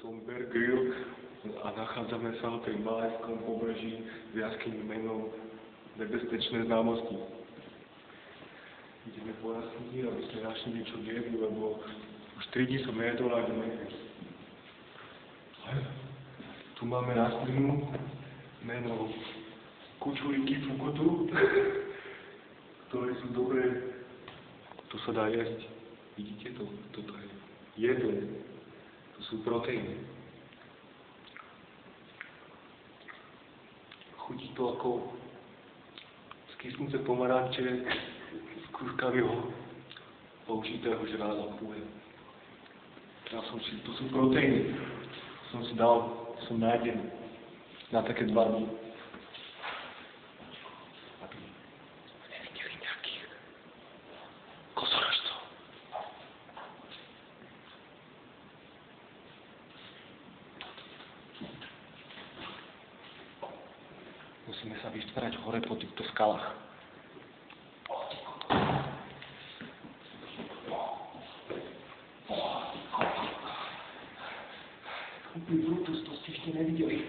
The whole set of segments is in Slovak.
som Bear Grylls a nachádzame sa na tej malajskom pobreží v jaskyni menom Nebezpečné známosti. Ideme po jaskyni, aby sme našli niečo jedli, lebo už 3 dní som nejedol ani nejedol. Tu máme rastlinu menom Kučulíky fukotu, ktoré sú dobré. To sa dá jesť. Vidíte to? Toto je jedlo. To sú proteíny. Chutí to ako skysnuté pomaranče z kruškavého použitého žrádla pôde. To sú proteíny. Som nájdený na také 2 dní. Aby nevideli nejakých kozoražcov. Musíme sa vyštvárať hore po týchto skalách. Brutus, to ste ešte nevideli.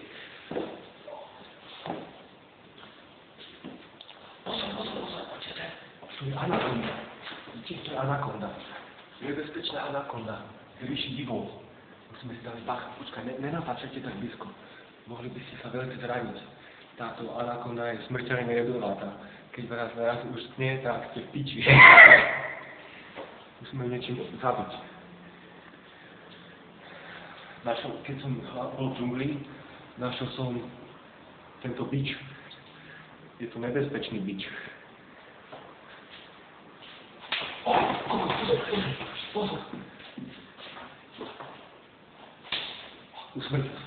Pozor, poďte. To je anakonda. Vidíte, to je anakonda. Nebezpečná anakonda. Rýši divou. Musíme si dať bacha. Počkaj, nenatáčajte tak blízko. Mohli by ste sa veľmi zraniť. Táto anakonda je smrteľne jedovatá. Keď vás už tne, tak ste v piči. Musíme niečím zabiť. Keď som bol v džungli, našiel som tento bič. Je to nebezpečný bič. Pozor! Usmrťte sa.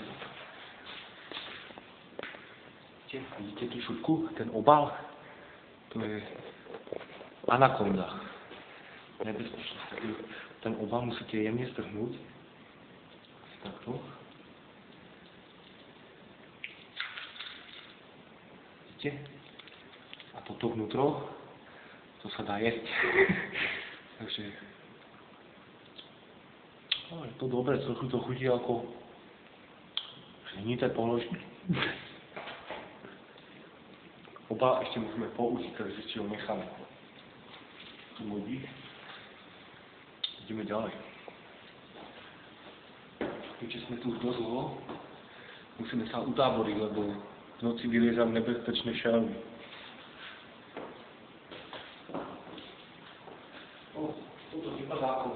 Vidíte tú šutku? Ten obal? To je anakonda. Nebezpečný. Ten obal musíte jemne strhnúť. Takto. Vidíte? A toto vnútro, to sa dá jesť. Takže je to dobré, trochu to chutí ako hlinité položky. Oba ešte musíme použiť, takže si ho necháme. Tu môj dých. Ideme ďalej. Keďže sme tu už dosť dlho, musíme sa utáboriť, lebo v noci vyliezajú nebezpečné šelmy. Toto vypadá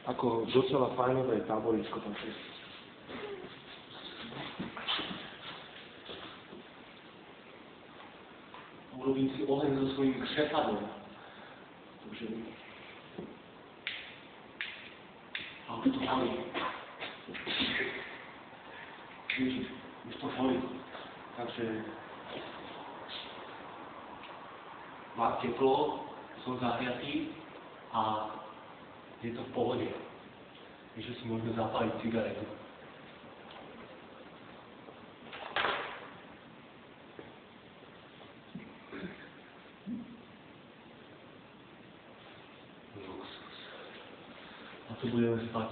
ako docela fajnové táborisko tam je. Urobím si oheň so svojím kšefadom. Takže... Ale to horí. Ježiš, už to horí. Takže... Mám teplo, som zahriatý a je to v pohode. Takže si môžeme zapáliť cigaretu. A tu budeme spať.